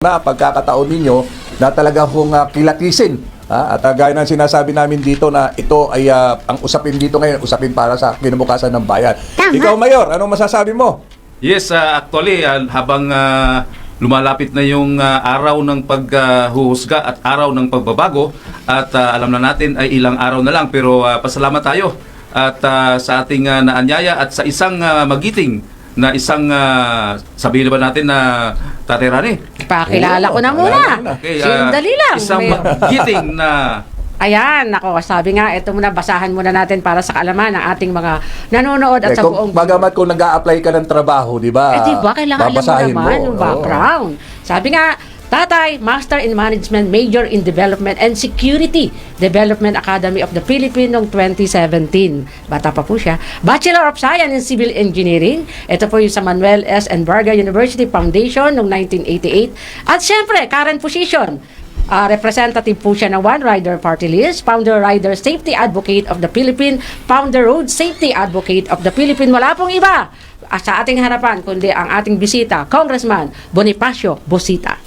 na pagkakataon ninyo na talaga kung kilatisin. At gaya ng sinasabi namin dito na ito ay ang usapin dito ngayon, usapin para sa kinabukasan ng bayan. Ikaw, Mayor, anong masasabi mo? Yes, actually, habang lumalapit na yung araw ng paghuhusga at araw ng pagbabago at alam na natin ay ilang araw na lang pero pasalamat tayo at sa ating naanyaya at sa isang magiting na isang sabihin ba natin na Tatay Rani? Pakilala ko na muna. Okay, Sandali lang. isang magiting na Ayan, ako, sabi nga, ito muna, basahan muna natin para sa kaalaman ng ating mga nanonood at sa buong... Bagamat kung nag-a-apply ka ng trabaho, di ba? di ba, kailangan alam mo naman yung background. Sabi nga, Tatay, Master in Management, Major in Development and Security, Development Academy of the Philippines noong 2017. Bata pa po siya. Bachelor of Science in Civil Engineering. Ito po yung sa Manuel S. and Varga University Foundation noong 1988. At syempre, current position, representative po siya ng One Rider Party List, Founder Rider Safety Advocate of the Philippines, Founder Road Safety Advocate of the Philippines. Wala pong iba sa ating harapan, kundi ang ating bisita, Congressman Bonifacio Bosita.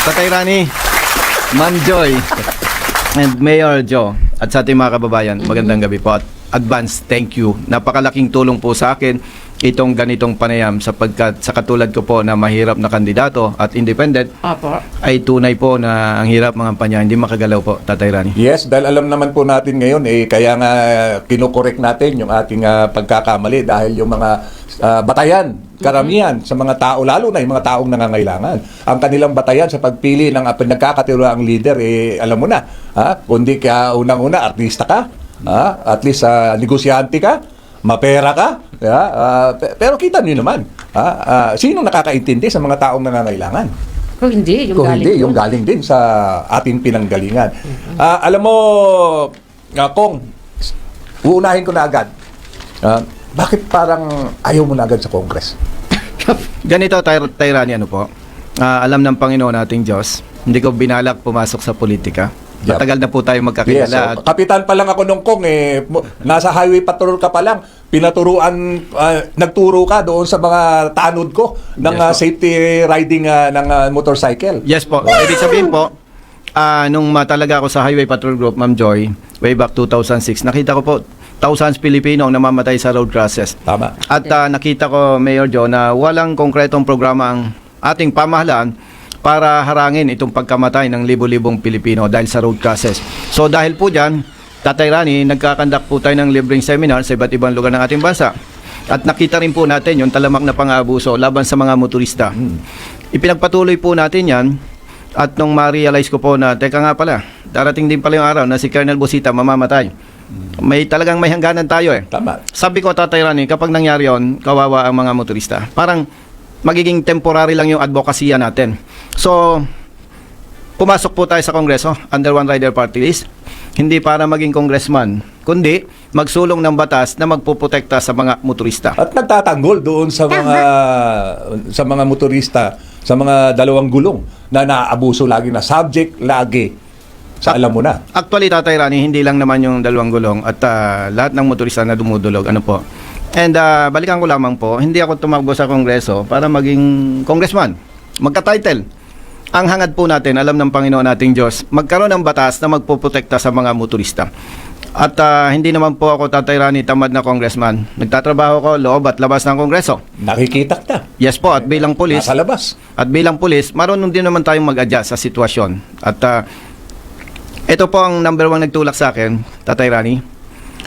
Tatay Rani, Ma'am Joy, and Mayor Joe, at sa ating mga kababayan, magandang gabi po at advance thank you. Napakalaking tulong po sa akin itong ganitong panayam sapagkat sa katulad ko po na mahirap na kandidato at independent, Opo. ay tunay po na ang hirap mga kampanya, hindi makagalaw po, Tatay Rani. Yes, dahil alam naman po natin ngayon, kaya nga kinokorek natin yung ating pagkakamali dahil yung mga batayan, karamihan sa mga tao, lalo na yung mga taong nangangailangan. Ang kanilang batayan sa pagpili ng pinagkakatiwalaang leader, alam mo na, kundi ka unang-una, artista ka, at least negosyante ka, mapera ka, pero kita nyo naman, sino nakakaintindi sa mga taong nangangailangan? Kung hindi, yung Kung galing hindi, doon. yung galing din sa ating pinanggalingan. Alam mo, Kong, uunahin ko na agad. Bakit parang ayaw mo na agad sa Congress? Ganito, Tatay Rani, ano po, alam ng Panginoon nating Diyos, hindi ko binalak pumasok sa politika. Yep. Matagal na po tayo magkakilala. Yes, kapitan pa lang ako nung Kong, nasa highway patrol ka pa lang, pinaturuan, nagturo ka doon sa mga tanod ko ng Yes, po. safety riding ng motorcycle. Yes po. Ibig sabihin po, nung matalaga ako sa Highway Patrol Group, Ma'am Joy, way back 2006, nakita ko po thousands Pilipino ang namamatay sa road crashes. Tama. At nakita ko, Mayor Joe, na walang konkretong programa ang ating pamahalaan para harangin itong pagkamatay ng libo-libong Pilipino dahil sa road crashes. So dahil po dyan, Tatay Rani, nagkakandak po tayo ng libreng seminar sa iba't ibang lugar ng ating bansa. At nakita rin po natin yung talamak na pang-aabuso laban sa mga motorista. Ipinagpatuloy po natin yan. At nung ma-realize ko po na, teka nga pala, darating din pala yung araw na si Colonel Bosita mamamatay. Talagang may hangganan tayo eh. Tama. Sabi ko, Tatay Rani, kapag nangyari yun, kawawa ang mga motorista. Parang magiging temporary lang yung advokasya natin. So, pumasok po tayo sa Kongreso under One Rider Party List. Hindi para maging congressman, kundi magsulong ng batas na magpuprotekta sa mga motorista. At nagtatanggol doon sa mga motorista, sa mga dalawang gulong na naaabuso lagi, na subject lagi sa alam mo na. Actually, Tatay Rani, hindi lang naman yung dalawang gulong at lahat ng motorista na dumudulog. Ano po? And balikan ko lamang po, hindi ako tumakbo sa Kongreso para maging congressman. Magka-title. Ang hangad po natin, alam ng Panginoon nating Diyos, magkaroon ng batas na magpoprotekta sa mga motorista. At hindi naman po ako, Tatay Rani, tamad na congressman. Nagtatrabaho ko loob at labas ng Kongreso. Nakikita ka. Yes po, at bilang pulis, Nasa labas. marunong din naman tayong mag-adjust sa sitwasyon. At ito po ang number one nagtulak sa akin, Tatay Rani.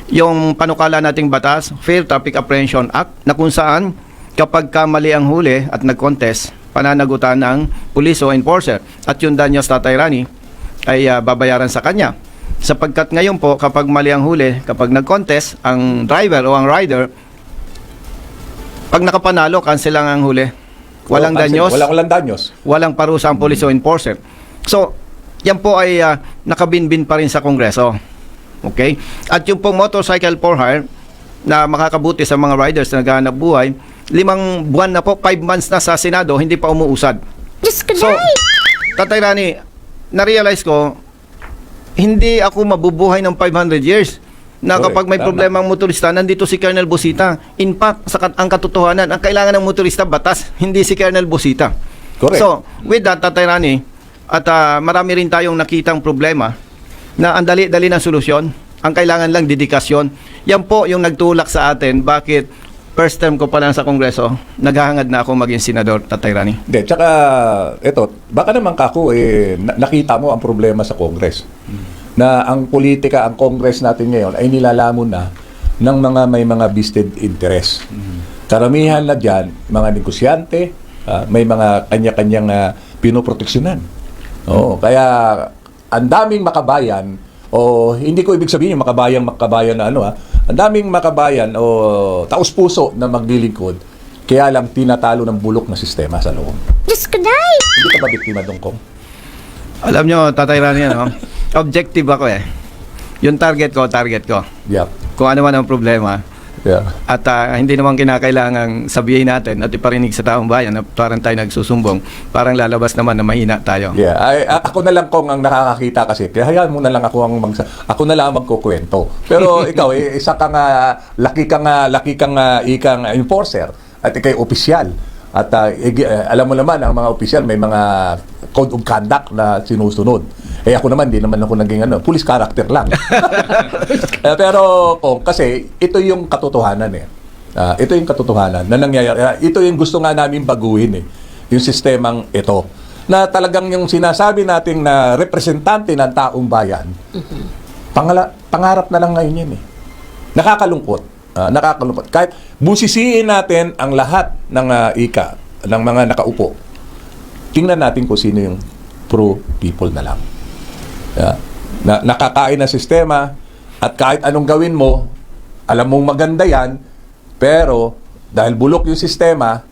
Yung panukala nating batas, Fair Traffic Apprehension Act, na kung saan kapag mali ang huli at nag-contest, pananagutan ng police o enforcer. At yung danyos, Tatay Rani, ay babayaran sa kanya. Sapagkat ngayon po, kapag mali ang huli, kapag nag-contest, ang driver o ang rider, pag nakapanalo, cancel lang ang huli. Walang danyos. Walang danyos. Walang parusa ang police o enforcer. So, yan po ay nakabinbin pa rin sa Kongreso. Okay? At yung pong motorcycle for hire na makakabuti sa mga riders na naghahanap buhay, 5 buwan na po, 5 months na sa Senado, hindi pa umuusad. So, Tatay Rani, na-realize ko, hindi ako mabubuhay ng 500 years na kapag may problema ang motorista, nandito si Colonel Bosita. In fact, ang katotohanan, ang kailangan ng motorista, batas, hindi si Colonel Bosita. Correct. So, with that, Tatay Rani, at marami rin tayong nakitang problema na ang dali-dali ng solusyon, ang kailangan lang dedikasyon. Yan po yung nagtulak sa atin bakit first term ko pa lang sa Kongreso, naghahangad na ako maging senador, Tatay Rani. Hindi, tsaka, eto, baka naman kako, nakita mo ang problema sa Congress. Na ang politika, ang Congress natin ngayon ay nilalamon na ng may mga vested interest. Karamihan na dyan, mga negosyante, may mga kanya-kanyang pinoproteksyonan. Oo, kaya ang daming makabayan, o hindi ko ibig sabihin yung makabayan na ang daming makabayan o taus-puso na maglilingkod, kaya lang tinatalo ng bulok na sistema sa loob. Diyos ko, Day! Hindi ka ba biktima doon, Kong? Alam nyo, Tatay Rani, objective ako eh. Yung target ko. Yeah. Kung ano man ang problema. Yeah. At hindi naman kinakailangang sabihin natin at iparinig sa taong bayan na parang tayo nagsusumbong. Parang lalabas naman na mahina tayo. Yeah, ako na lang Kong ang nakakakita kasi. Kaya hayaan mo na lang ako ako na lang ang magkukwento. Pero ikaw isa kang laki kang ikang enforcer at ikay opisyal. At alam mo naman ang mga opisyal may mga code of conduct na sinusunod. Ako naman di naman ako naging police character lang. Pero Kong, kasi ito yung katotohanan ito yung katotohanan na nangyayari. Ito yung gusto nga namin baguhin yung sistemang ito. Na talagang yung sinasabi nating na representante ng taong bayan, pangarap na lang ngayon yan Nakakalungkot. Nakakalungkot. Kahit busisiin natin ang lahat ng ng mga nakaupo, tingnan natin kung sino yung pro-people na lang. Nakakain ng sistema at kahit anong gawin mo, alam mong maganda yan, pero dahil bulok yung sistema,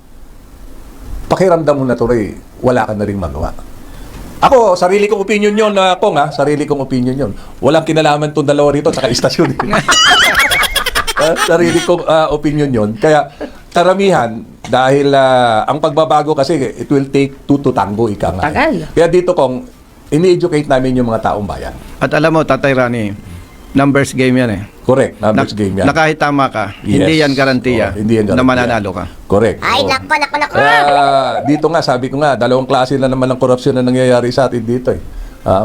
pakiramdam mo na tuloy, wala ka na rin magawa. Ako, sarili kong opinion yun, Kong, sarili kong opinion yun. Walang kinalaman itong dalawa rito at saka istasyon. Sarili kong opinion yun. Kaya, karamihan, dahil ang pagbabago kasi, it will take two to tango, ika nga. Tagal. Kaya dito, Kong, ini-educate namin yung mga taong bayan. At alam mo, Tatay Rani, numbers game yan Correct, numbers game yan. Na kahit tama ka, Yes. hindi yan garantiya Hindi yan na garantiya. mananalo ka. Correct. Ay, Oo. nako. Kaya dito nga, sabi ko nga, dalawang klase na naman ng korupsyon na nangyayari sa atin dito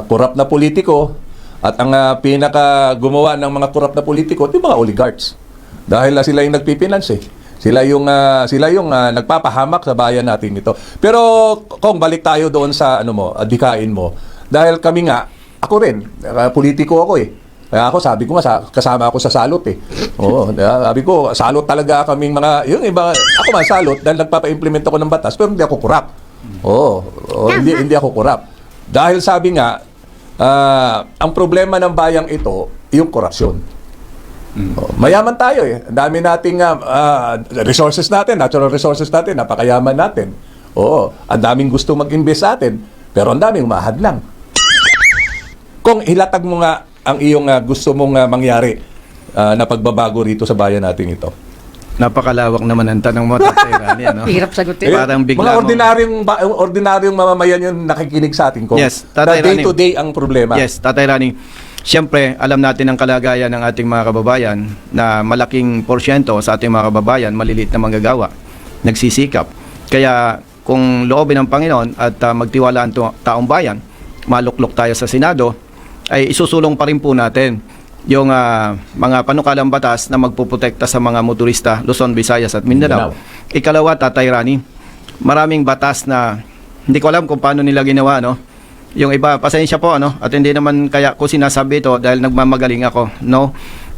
corrupt na politiko at ang pinaka gumawa ng mga corrupt na politiko, yung mga oligarchs. Dahil sila yung nagpipinance Sila yung nagpapahamak sa bayan natin ito. Pero kung balik tayo doon sa adikain mo, dahil kami nga, ako rin, politiko ako Kaya ako, sabi ko nga, kasama ako sa salot Oo, sabi ko, salot talaga kaming mga, yung iba, ako man salot dahil nagpapa-implement ako ng batas, pero hindi ako corrupt. Hindi ako corrupt. Dahil sabi nga, ang problema ng bayang ito, yung korupsyon. Mayaman tayo Ang dami nating resources natin, natural resources natin, napakayaman natin. Ang daming gusto mag-invest sa atin, pero ang daming umahadlang. Kung ilatag mo nga ang iyong gusto mong mangyari na pagbabago rito sa bayan natin ito. Napakalawak naman ang tanong mo, Tatay Rani. Hirap sagutin. Parang bigla mga ordinaryong mamamayan yung nakikinig sa atin. Yes, Tatay Rani. Day-to-day ang problema. Yes, Tatay Rani. Siyempre, alam natin ang kalagayan ng ating mga kababayan na malaking porsyento sa ating mga kababayan, maliliit na manggagawa, nagsisikap. Kaya kung loobin ng Panginoon at magtiwala ang taong bayan, maluklok tayo sa Senado, ay isusulong pa rin po natin yung mga panukalang batas na magpuprotekta sa mga motorista Luzon, Visayas at Mindanao. Ikalawa, Tatay Rani, maraming batas na hindi ko alam kung paano nila ginawa, Yung iba, pasensya po, at hindi naman kaya ko sinasabi ito dahil nagmamagaling ako,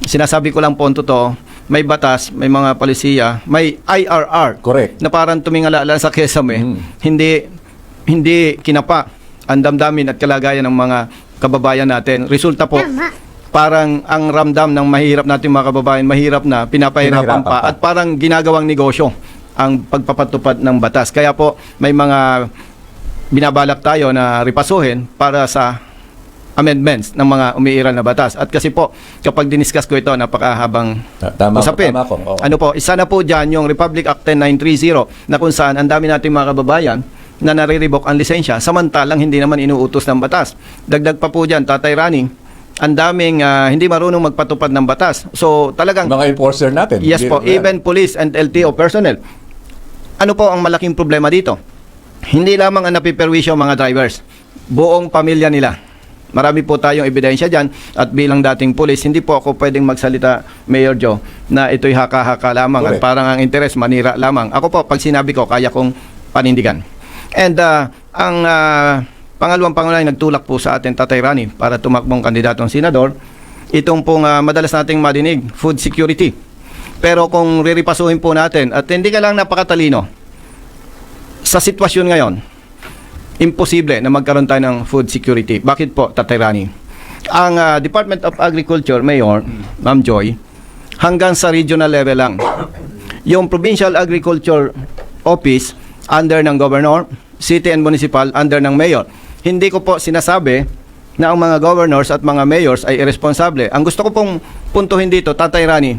Sinasabi ko lang po ang totoo, may batas, may mga palisiya, may IRR. Correct. Na parang tumingala lang sa Quezon hindi kinapa ang damdamin at kalagayan ng mga kababayan natin. Resulta po, parang ang ramdam ng mahirap natin mga kababayan, mahirap na, pinapahirapan pa, at parang ginagawang negosyo ang pagpapatupad ng batas. Kaya po, may mga binabalak tayo na ripasuhin para sa amendments ng mga umiiral na batas. At kasi po, kapag diniscuss ko ito, napakahabang usapin. Ano po, isa na po dyan yung Republic Act 10930 na kung saan ang dami nating mga kababayan na nare-revoke ang lisensya samantalang hindi naman inuutos ng batas. Dagdag pa po dyan, Tatay Rani, ang daming hindi marunong magpatupad ng batas. So talagang mga enforcer natin. Yes po, even police and LTO personnel. Ano po ang malaking problema dito? hindi lamang ang napiperwisyo mga drivers, buong pamilya nila. Marami po tayong ebidensya dyan at bilang dating pulis, hindi po ako pwedeng magsalita, Mayor Joe, na ito'y haka-haka lamang at Correct. parang ang interes manira lamang. Ako po, pag sinabi ko, kaya kong panindigan. And ang pangalawang pangunahin nagtulak po sa atin, Tatay Rani, para tumakbong kandidatong senador, itong pong madalas nating marinig, food security. Pero kung riripasuhin po natin, at hindi ka lang napakatalino, sa sitwasyon ngayon, imposible na magkaroon tayo ng food security. Bakit po, Tatay Rani? Ang Department of Agriculture, Mayor, Ma'am Joy, hanggang sa regional level lang. Yung Provincial Agriculture Office, under ng Governor, City and Municipal, under ng Mayor. Hindi ko po sinasabi na ang mga governors at mga mayors ay irresponsable. Ang gusto ko pong puntuhin dito, Tatay Rani,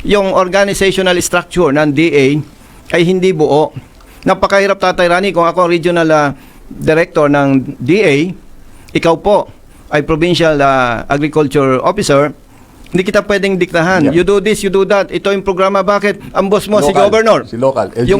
yung organizational structure ng DA ay hindi buo. Napakahirap, Tatay Rani, kung ako regional director ng DA, ikaw po ay provincial agriculture officer, hindi kita pwedeng diktahan. Yeah. You do this, you do that. Ito yung programa. Bakit? Ang boss mo, si Local. governor. Si local, LGU.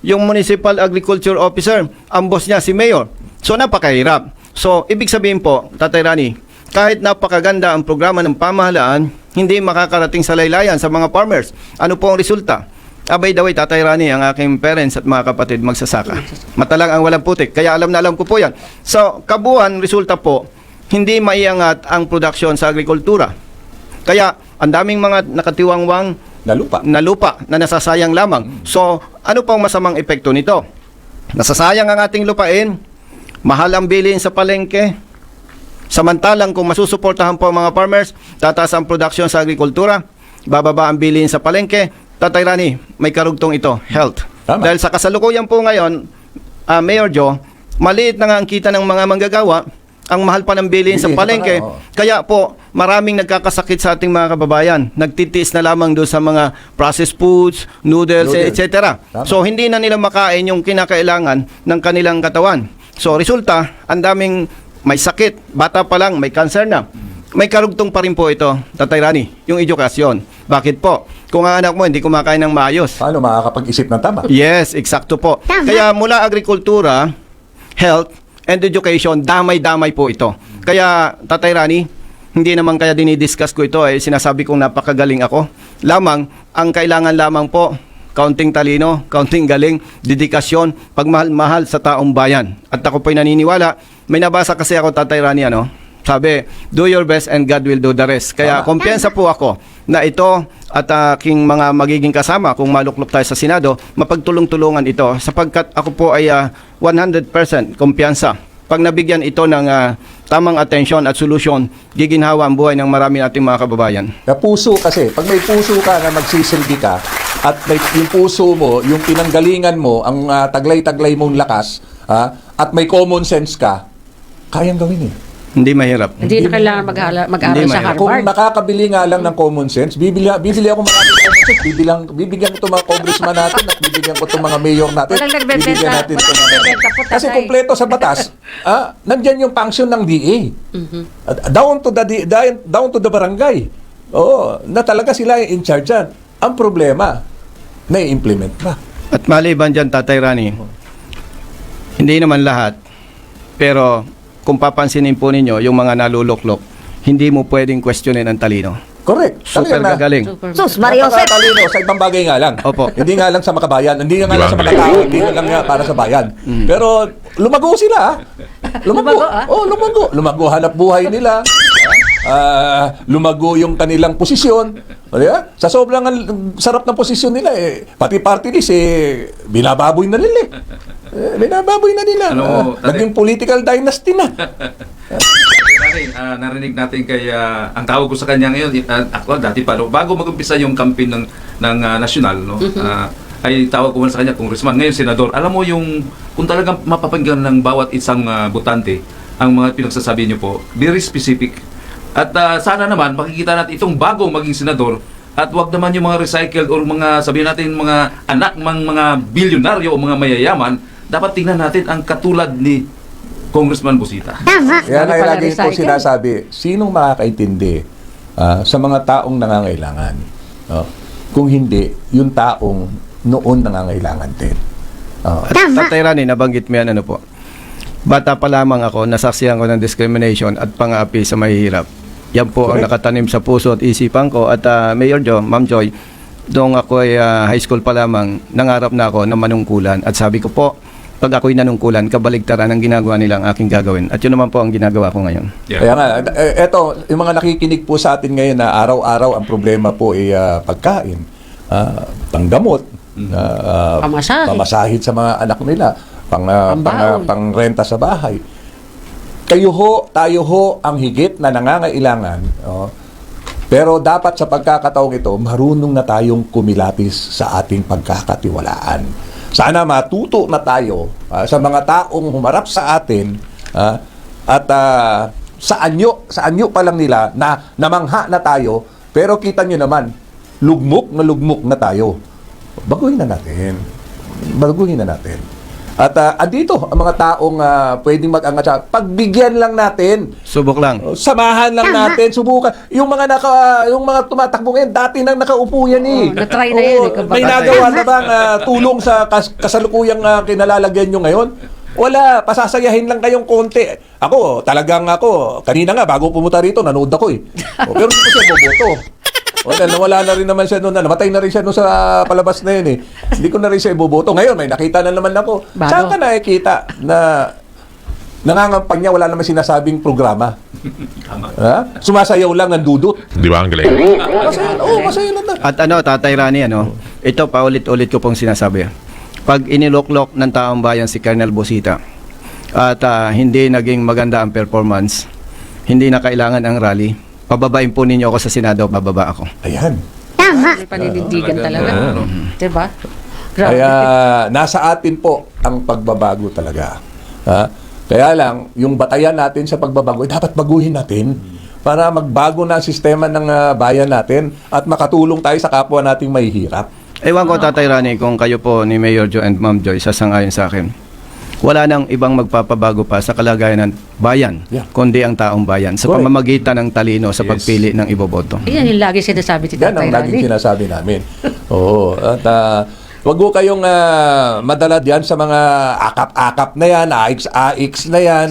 Yung municipal agriculture officer, ang boss niya, si mayor. So, napakahirap. So, ibig sabihin po, Tatay Rani, kahit napakaganda ang programa ng pamahalaan, hindi makakarating sa laylayan sa mga farmers. Ano po ang resulta? By the way, Tatay Rani, ang aking parents at mga kapatid magsasaka. Matalang ang walang putik. Kaya alam na alam ko po yan. So, kabuuan, resulta po, hindi maiangat ang produksyon sa agrikultura. Kaya, ang daming mga nakatiwangwang Na lupa. na nasasayang lamang. So, ano pang masamang epekto nito? Nasasayang ang ating lupain, mahal ang bilhin sa palengke, samantalang kung masusuportahan po ang mga farmers, tataas ang produksyon sa agrikultura, bababa ang bilhin sa palengke. Tatay Rani, may karugtong ito, health. Tama. Dahil sa kasalukuyan po ngayon, Mayor Joe, maliit na nga ang kita ng mga manggagawa, ang mahal pa ng bilhin sa Bilhin, palengke. oo. Kaya po, maraming nagkakasakit sa ating mga kababayan. Nagtitiis na lamang doon sa mga processed foods, noodles, Noodles. etc. Tama. So, hindi na nila makain yung kinakailangan ng kanilang katawan. So, resulta, ang daming may sakit. Bata pa lang, may cancer na. May karugtong pa rin po ito, Tatay Rani, yung edukasyon. Bakit po? Kung ang anak mo hindi kumakain ng maayos. Paano makakapag-isip ng tama? Yes, eksakto po. Kaya mula agrikultura, health, and education, damay-damay po ito. Kaya, Tatay Rani, hindi naman kaya dinidiscuss ko ito, sinasabi kong napakagaling ako. Lamang, ang kailangan lamang po, kaunting talino, kaunting galing, dedikasyon, pagmahal-mahal sa taong bayan. At ako po'y naniniwala, may nabasa kasi ako, Tatay Rani, sabi, do your best and God will do the rest. Kaya Tama. kumpiyansa po ako na ito at aking mga magiging kasama kung maluklop tayo sa Senado, mapagtulong-tulungan ito sapagkat ako po ay 100% kumpiyansa. Pag nabigyan ito ng tamang atensyon at solusyon, giginhawa ang buhay ng marami nating mga kababayan. Na puso kasi, pag may puso ka na magsisilbi ka, at may, yung puso mo, yung pinanggalingan mo, ang taglay-taglay mong lakas, at may common sense ka, kayang gawin eh. Hindi mahirap. Hindi na kailangan mag-aral Hindi sa mahirap. Kung Harvard. nakakabili nga lang ng common sense, bibili ako maraming common sense, bibigyan ko itong mga congressman natin at bibigyan ko itong mga mayor natin. Walang nagbebenta. Bibigyan natin itong Walang mga... nagbebenta po, Kasi Tatay. kumpleto sa batas, nandyan yung function ng DA. Down to the barangay. Oo, na talaga sila yung in charge yan. Ang problema, na-implement ba? At maliban dyan, Tatay Rani, hindi naman lahat, pero kung papansinin po ninyo, yung mga naluluklok, hindi mo pwedeng questionin ang talino. Correct. Super Talaga na- gagaling. Super. Sus, Mario Joseph. Napakatalino sa ibang bagay nga lang. Opo. Hindi nga lang sa makabayan, hindi nga lang sa makatao, hindi nga lang nga para sa bayan. Pero lumago sila. Lumago. Lumago, ah? Oh, lumago. Lumago hanap buhay nila. Lumago yung kanilang posisyon. O, di ba? Sa sobrang sarap ng posisyon nila, pati party list, binababoy na nila. Binababoy na nila. Ano, Naging political dynasty na. Narinig natin kay ang tawag ko sa kanya ngayon, ako dati pa, bago mag-umpisa yung campaign ng nasyonal, no, ay tawag ko man sa kanya, congressman, ngayon senador. Alam mo yung, kung talagang mapapakinggan ng bawat isang botante, ang mga pinagsasabi niyo po, very specific. At sana naman, makikita natin itong bago maging senador, at wag naman yung mga recycled or mga, sabihin natin, mga anak, mga bilyonaryo o mga mayayaman, dapat tingnan natin ang katulad ni Congressman Busita. Tama. Kaya Sabi nga pala lagi po recycle. sinasabi, sinong makakaintindi sa mga taong nangangailangan? Kung hindi, yung taong noon nangangailangan din. Oo. At Tatay Rani, nabanggit mo yan, ano po. Bata pa lamang ako, nasaksihan ko ng discrimination at pang-aapi sa mahihirap. Yan po ang Correct. nakatanim sa puso at isipan ko. At Mayor Joe, Ma'am Joy, doon ako ay high school pa lamang, nangarap na ako ng manungkulan. At sabi ko po, pag ako'y nanungkulan, kabaligtaran ang ginagawa nilang aking gagawin. At yun naman po ang ginagawa ko ngayon. Yeah. Kaya nga, eto, yung mga nakikinig po sa atin ngayon na araw-araw ang problema po ay pagkain, panggamot, Pamasahe. pamasahid sa mga anak nila, Pambaon. pangrenta sa bahay. Kayo ho, tayo ho ang higit na nangangailangan. Pero dapat sa pagkakataong ito, marunong na tayong kumilatis sa ating pagkakatiwalaan. Sana matuto na tayo sa mga taong humarap sa atin at sa anyo pa lang nila na namangha na tayo, pero kita nyo naman, lugmok na tayo. Baguhin na natin. At andito ang mga taong pwedeng mag-angat sa pagbigyan lang natin. Subok lang. Samahan lang natin, subukan. Yung mga tumatakbo ngayon, dati nang nakaupo yan eh. Oo, na-try na yan eh, May kumbaga. nagawa na bang tulong sa kasalukuyang kinalalagyan nyo ngayon? Wala, pasasayahin lang kayong konti. Ako, kanina nga, bago pumunta rito, nanood ako eh. Pero hindi ko siya boboto. Wala na rin naman siya noon. Namatay na rin siya noon sa palabas na yun eh. Hindi ko na rin siya iboboto. Ngayon, may nakita na naman ako. Bago. Saan ka nakikita na nangangampang niya, wala naman sinasabing programa? Ha? Sumasayaw lang ang dudot. Di ba ang galing? Masaya lang na. At Tatay Rani, ito paulit-ulit ko pong sinasabi. Pag iniloklok ng taong bayan si Colonel Busita at hindi naging maganda ang performance, hindi na kailangan ang rally, pababain po ninyo ako sa Senado, bababa ako. Ayan. May paninindigan talaga. Diba? Grabe. Kaya nasa atin po ang pagbabago talaga. Ha? Kaya lang, yung batayan natin sa pagbabago, dapat baguhin natin para magbago na ang sistema ng bayan natin at makatulong tayo sa kapwa nating mahihirap. Ewan ko, Tatay Rani, kung kayo po ni Mayor Joe and Ma'am Joy sasangayon sa akin. Wala nang ibang magpapabago pa sa kalagayan ng bayan, Yeah. kundi ang taong bayan sa Correct. pamamagitan ng talino sa Yes. pagpili ng iboboto. Yan yung lagi sinasabi si Yan Tatay ang laging Rani. sinasabi namin. Oo. At wag ko kayong madala diyan sa mga akap-akap na yan, AX na yan,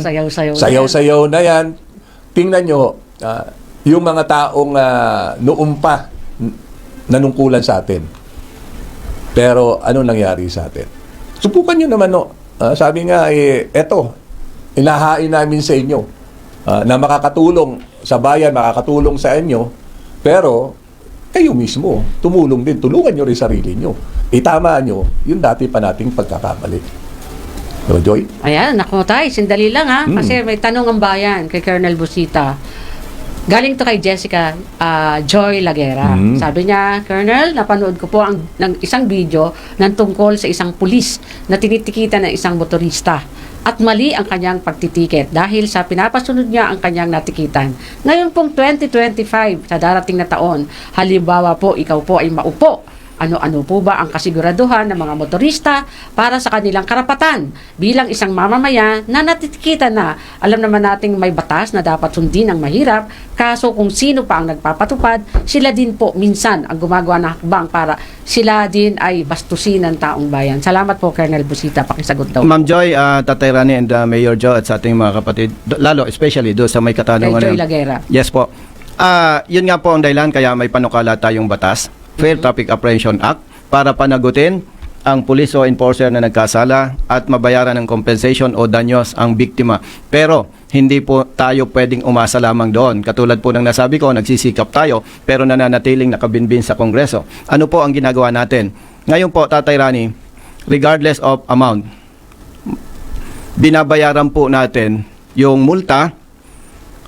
Sayaw-sayaw na yan. Tingnan nyo, yung mga taong noon pa nanungkulan sa atin. Pero ano nangyari sa atin? Subukan nyo naman, no? Sabi nga, eto, inahain namin sa inyo na makakatulong sa bayan, makakatulong sa inyo, pero kayo mismo, tumulong din, tulungan nyo rin sarili nyo. Itama nyo yung dati pa nating pagkakamali. No, Joy? Ayan, naku tay, sindali lang ha. Kasi may tanong ang bayan kay Colonel Busita. Galing to kay Jessica Joy Lagera. Sabi niya, Colonel, napanood ko po ng isang video ng tungkol sa isang pulis na tinitikitan ng isang motorista. At mali ang kanyang pagtitiket dahil sa pinapasunod niya ang kanyang natikitan. Ngayon pong 2025, sa darating na taon, halimbawa po, ikaw po ay maupo. Ano-ano po ba ang kasiguraduhan ng mga motorista para sa kanilang karapatan bilang isang mamamayan na natitikitan na alam naman nating may batas na dapat sundin ang mahirap, kaso kung sino pa ang nagpapatupad, sila din po minsan ang gumagawa ng hakbang para sila din ay bastusin ng taong bayan. Salamat po, Colonel Busita, pakisagot daw. Ma'am Joy, Tatay Rani and Mayor Joe at sa ating mga kapatid, lalo especially doon sa may katanungan. Kay Joy Lagera. Yes po. Yun nga po ang dahilan kaya may panukala tayong batas, Fair Traffic Apprehension Act, para panagutin ang pulis o enforcer na nagkasala at mabayaran ng compensation o danyos ang biktima. Pero hindi po tayo pwedeng umasa lamang doon. Katulad po ng nasabi ko, nagsisikap tayo pero nananatiling nakabinbin sa Kongreso. Ano po ang ginagawa natin? Ngayon po, Tatay Rani, regardless of amount, binabayaran po natin yung multa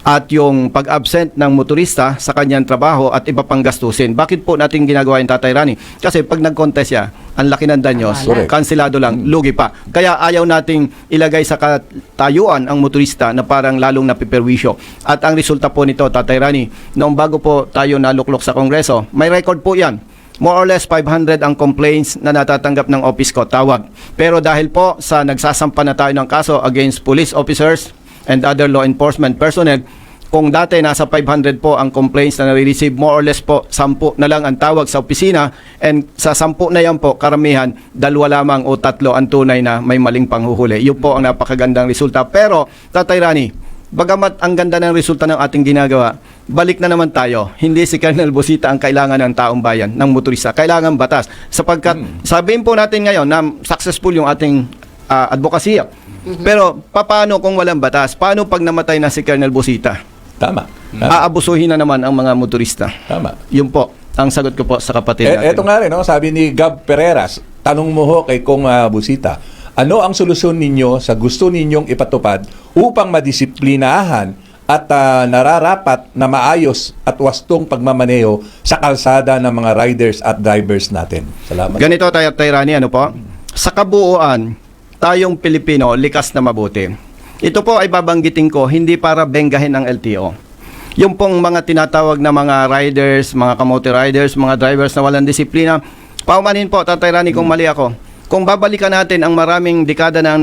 at yung pag-absent ng motorista sa kanyang trabaho at iba pang gastusin. Bakit po natin ginagawa yung Tatay Rani? Kasi pag nag-contest siya, ang laki ng danyos, Correct. kansilado lang, lugi pa. Kaya ayaw nating ilagay sa katayuan ang motorista na parang lalong napiperwisyo. At ang resulta po nito, Tatay Rani, noong bago po tayo naluklok sa Kongreso, may record po yan. More or less 500 ang complaints na natatanggap ng office ko, tawag. Pero dahil po sa nagsasampa na tayo ng kaso against police officers and other law enforcement personnel, kung dati nasa 500 po ang complaints na nare-receive, more or less po 10 na lang ang tawag sa opisina, and sa 10 na yan po, karamihan 2 lamang o 3 ang tunay na may maling panghuhuli. Yun po ang napakagandang resulta. Pero Tatay Rani, bagamat ang ganda ng resulta ng ating ginagawa, balik na naman tayo. Hindi si Colonel Busita ang kailangan ng taong bayan, ng motorista. Kailangan batas. Sapagkat sabihin po natin ngayon na successful yung ating advokasya. Pero paano kung walang batas? Paano pag namatay na si Colonel Busita? Tama. Aabusuhin na naman ang mga motorista. Tama. Yun po ang sagot ko po sa kapatid natin. Eto nga rin, no? Sabi ni Gab Pereras, tanong mo ho kay Kong Busita, ano ang solusyon ninyo sa gusto ninyong ipatupad upang madisiplinahan at nararapat na maayos at wastong pagmamaneho sa kalsada ng mga riders at drivers natin? Salamat. Ganito tayo, Rani, ano po? Sa kabuuan, tayong Pilipino, likas na mabuti. Ito po ay babanggitin ko, hindi para benggahin ang LTO. Yung pong mga tinatawag na mga riders, mga kamote riders, mga drivers na walang disiplina, paumanin po, Tatay Rani, kung mali ako. Kung babalikan natin ang maraming dekada na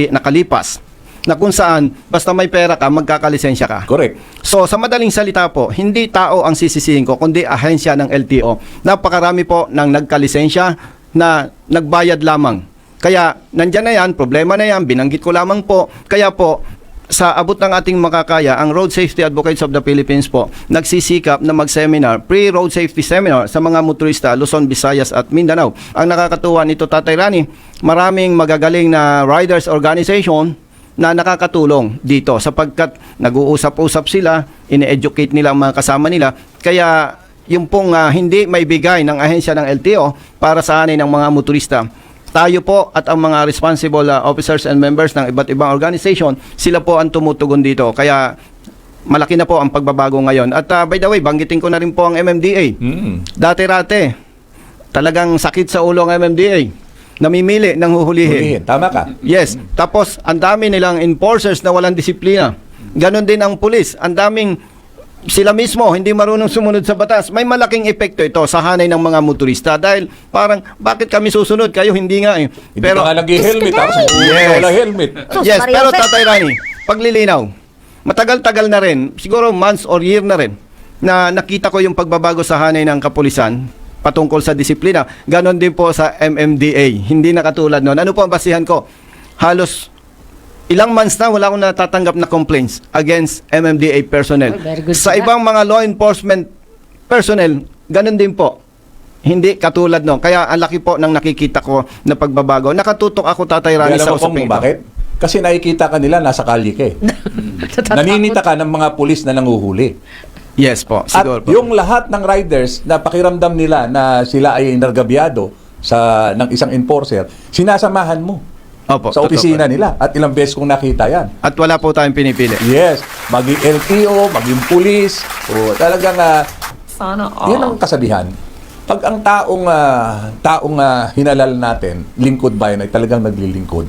nakalipas, na kung saan, basta may pera ka, magkakalisensya ka. Correct. So, sa madaling salita po, hindi tao ang sisisihin ko, kundi ahensya ng LTO. Napakarami po ng nagkalisensya na nagbayad lamang. Kaya, nandyan na yan, problema na yan, binanggit ko lamang po. Kaya po, sa abot ng ating makakaya, ang Road Safety Advocates of the Philippines po, nagsisikap na mag-seminar, pre-road safety seminar sa mga motorista, Luzon, Visayas at Mindanao. Ang nakakatuwa nito, Tatay Rani, maraming magagaling na riders organization na nakakatulong dito sapagkat nag-uusap-usap sila, ine-educate nila ang mga kasama nila. Kaya, yung pong hindi may bigay ng ahensya ng LTO para sa anin ng mga motorista, tayo po at ang mga responsible officers and members ng iba't ibang organization, sila po ang tumutugon dito. Kaya malaki na po ang pagbabago ngayon. At by the way, banggitin ko na rin po ang MMDA. Dati-rate, talagang sakit sa ulo ang MMDA. Namimili ng huhulihin. Tama ka. Yes. Tapos, ang dami nilang enforcers na walang disiplina. Ganon din ang pulis. Ang daming sila mismo hindi marunong sumunod sa batas. May malaking epekto ito sa hanay ng mga motorista dahil parang bakit kami susunod kayo hindi nga eh. Hindi ka nga nag-helmet, tapos Yes. wala helmet. Yes, pero Tatay Rani, paglilinaw, matagal-tagal na rin, siguro months or year na rin, na nakita ko yung pagbabago sa hanay ng kapulisan patungkol sa disiplina. Ganon din po sa MMDA. Hindi na katulad noon. Ano po ang basihan ko? Halos ilang months na wala akong natatanggap na complaints against MMDA personnel. Oh, very good Sa sila. ibang mga law enforcement personnel, ganun din po. Hindi katulad no. Kaya ang laki po ng nakikita ko na pagbabago. Nakatutok ako, Tatay Rani, Alam sa mo kung usaping ito. bakit? Kasi nakikita ka nila nasa kalye ka eh. Naninita ka ng mga pulis na nanguhuli. Yes po, At siguro po. yung lahat ng riders na pakiramdam nila na sila ay nargabyado ng isang enforcer, sinasamahan mo Opo, sa totoo opisina po. nila. At ilang beses kong nakita yan. At wala po tayong pinipili. Yes, maging LTO, maging pulis, o talagang Sana yun ang kasabihan. Pag ang taong hinalal natin, lingkod bayan, ay talagang naglilingkod.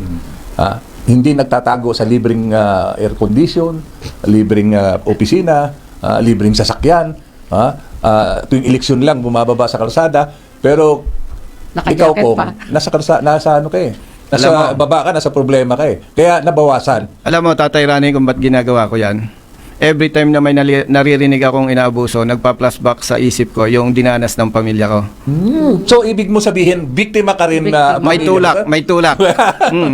Hindi nagtatago sa libreng air condition, libreng opisina, libreng sasakyan. Tuwing eleksyon lang bumababa sa kalsada, pero ikaw Nakajacket po, pa. nasa ano ka eh. Nasa Alam mo- baba ka, nasa problema ka eh. Kaya nabawasan. Alam mo, Tatay Rani, kung ba't ginagawa ko yan? Every time na may naririnig akong inaabuso, nagpa-flashback sa isip ko yung dinanas ng pamilya ko. So, ibig mo sabihin, biktima ka rin na May pamilya, tulak, ba? may tulak.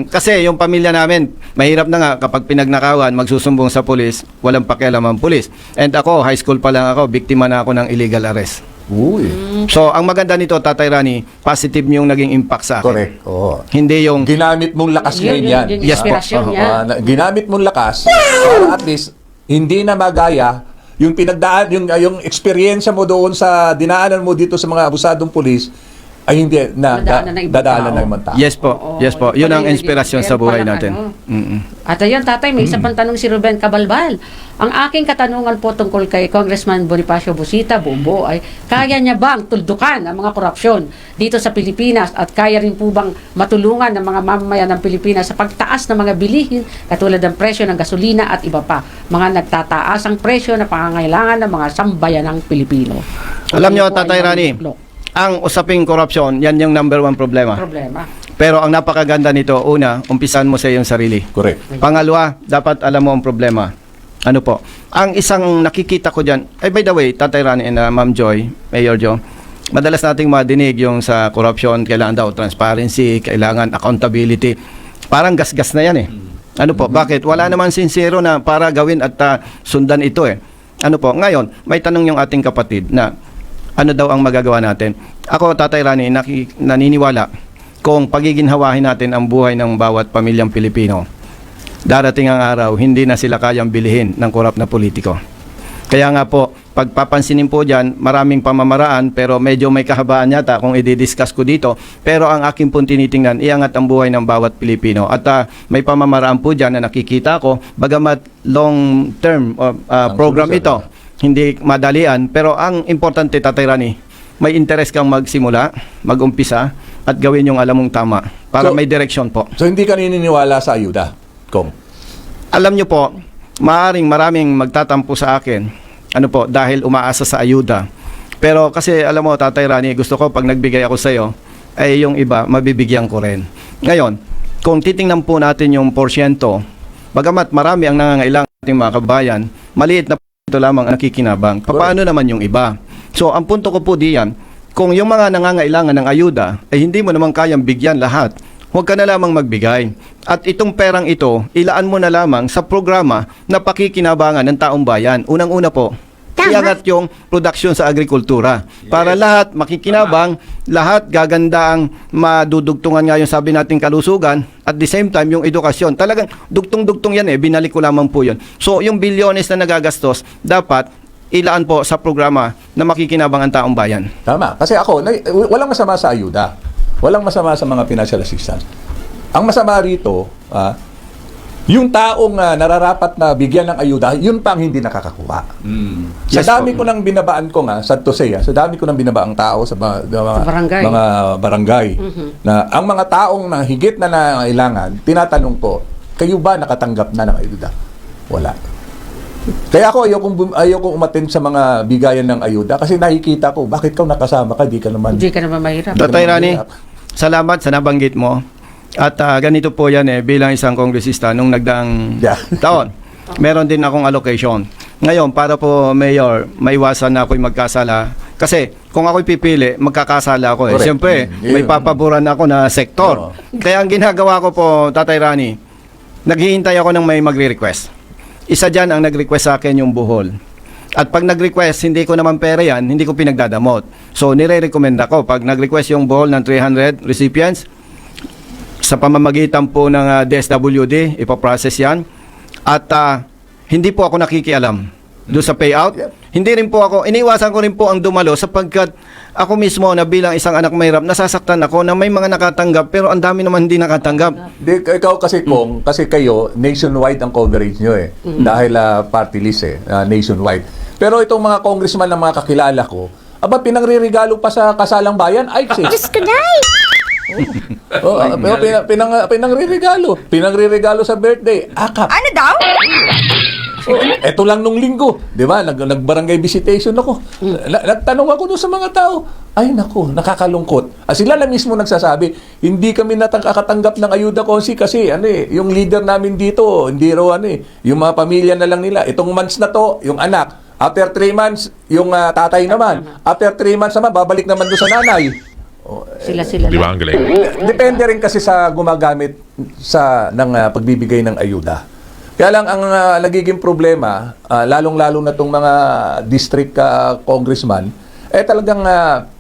Kasi yung pamilya namin, mahirap na nga kapag pinagnakawan, magsusumbong sa pulis, walang pakialam ang pulis. And ako, high school pa lang ako, biktima na ako ng illegal arrest. Uy, So, ang maganda nito, Tatay Rani, positive yung naging impact sa akin. correct. Oo. Hindi yung Ginamit mong lakas Yun, ngayon yun, yan. yung Yes po. inspirasyon niya. Ginamit mong lakas para at least hindi na magaya yung pinagdaan, yung experience mo doon sa dinaanan mo dito sa mga abusadong pulis ay hindi na Dadaanan ng ibang dadaanan tao. ng ibang tao. Yes po, Oo, yes po. yun Yun ang pala yung inspirasyon naging sa buhay palang natin. ano. At ayun, Tatay, may isa pang tanong si Ruben Cabalbal. Ang aking katanungan po tungkol kay Congressman Bonifacio Busita, Bumbo, ay kaya niya bang tuldukan ang mga korupsyon dito sa Pilipinas at kaya rin po bang matulungan ng mga mamamayan ng Pilipinas sa pagtaas ng mga bilihin katulad ng presyo ng gasolina at iba pa, mga nagtataas ang presyo na pangangailangan ng mga sambayanang Pilipino. Alam niyo, Ano po ay Tatay Rani, maluklok? ang usaping korupsyon, yan yung number one problema. Problema. Pero ang napakaganda nito, una, umpisan mo sa iyong sarili. Correct. Pangalawa, dapat alam mo ang problema. Ano po? Ang isang nakikita ko dyan, by the way, Tatay Rani and Ma'am Joy, Mayor Joe, madalas nating madinig yung sa corruption, kailangan daw transparency, kailangan accountability. Parang gasgas na yan eh. Ano po, bakit? Wala naman sincero na para gawin at sundan ito eh. Ano po, ngayon, may tanong yung ating kapatid na ano daw ang magagawa natin. Ako, Tatay Rani, naniniwala kung pagiginhawahin natin ang buhay ng bawat pamilyang Pilipino, darating ang araw, hindi na sila kayang bilihin ng korap na politiko. Kaya nga po, pagpapansinin po dyan, maraming pamamaraan, pero medyo may kahabaan yata kung i-discuss ko dito. Pero ang aking pong tinitingnan, iangat ang buhay ng bawat Pilipino. At may pamamaraan po dyan na nakikita ko, bagamat long-term program ito, hindi madalian. Pero ang importante, Tatay Rani, may interest kang magsimula, mag-umpisa, at gawin yung alam mong tama para So, may direksyon po. So hindi ka naniniwala sa ayuda, Kong? Alam nyo po, maraming magtatampo sa akin, ano po, dahil umaasa sa ayuda. Pero kasi alam mo, Tatay Rani, gusto ko pag nagbigay ako sa iyo, ay yung iba, mabibigyan ko rin. Ngayon, kung titingnan po natin yung porsyento, bagamat marami ang nangangailangan ating mga kabayan, maliit na ito lamang ang nakikinabang. Paano naman yung iba? So, ang punto ko po diyan, kung yung mga nangangailangan ng ayuda, ay hindi mo naman kayang bigyan lahat, huwag ka na lamang magbigay. At itong perang ito, ilaan mo na lamang sa programa na pakikinabangan ng taong bayan. Unang-una po, iangat yung production sa agrikultura. Para lahat makikinabang, lahat gaganda ang madudugtungan nga yung sabi nating kalusugan, at the same time yung edukasyon. Talagang dugtong-dugtong yan eh, binalik ko lamang po yun. So yung bilyones na nagagastos, dapat ilaan po sa programa na makikinabang ang taong bayan. Tama. Kasi ako, walang masama sa ayuda. Walang masama sa mga financial assistance. Ang masama rito, yung taong nararapat na bigyan ng ayuda, yun pa ang hindi nakakakuha. Sa Yes, dami po. ko nang binabaan ko nga, sad to say, sa dami ko nang binabaang tao sa barangay. mga barangay, na ang mga taong na higit na nangailangan, tinatanong ko, kayo ba nakatanggap na ng ayuda? Wala. Kaya ako ayokong umattend sa mga bigayan ng ayuda kasi nakikita ko, bakit ka nakasama ka, di ka naman. Hindi ka naman mahirap. Tatay Rani, salamat sa nabanggit mo. At ganito po yan bilang isang kongresista nung nagdaang Yeah. taon. Meron din akong allocation. Ngayon, para po, Mayor, maiwasan na ako'y magkasala. Kasi kung ako'y pipili, magkakasala ako. Correct. Siyempre, may papaboran ako na sektor. Kaya ang ginagawa ko po, Tatay Rani, naghihintay ako ng may magre-request. Isa dyan ang nag-request sa akin yung buhol. At pag nag-request, hindi ko naman pera yan, hindi ko pinagdadamot. So, nire-recommend ako, pag nag-request yung buhol ng 300 recipients, sa pamamagitan po ng DSWD, ipaprocess yan. At hindi po ako nakikialam doon sa payout. Yep. Hindi rin po ako, iniwasan ko rin po ang dumalo sapagkat ako mismo na bilang isang anak mahirap, nasasaktan ako na may mga nakatanggap pero ang dami naman hindi nakatanggap. Ikaw kasi Kong, kasi kayo nationwide ang coverage nyo dahil party list nationwide. Pero itong mga congressman na mga kakilala ko, aba pinangririgalo pa sa kasalang bayan, ay sis. Pero pinangririgalo sa birthday, akap. Ano daw? Eto lang nung linggo, di ba? Nagbarangay visitation ako. Nagtanong ako doon sa mga tao. Ay nako, nakakalungkot. Sila na mismo nagsasabi, hindi kami nakakatanggap ng ayuda konsi kasi yung leader namin dito, hindi raw yung mga pamilya na lang nila. Itong months na to, yung anak. After 3 months, yung tatay naman. After 3 months naman, babalik naman doon sa nanay. Sila Di ba ang galing? Depende rin kasi sa gumagamit ng pagbibigay ng ayuda. Kaya lang ang nagiging problema, lalong-lalo na itong mga district congressman, talagang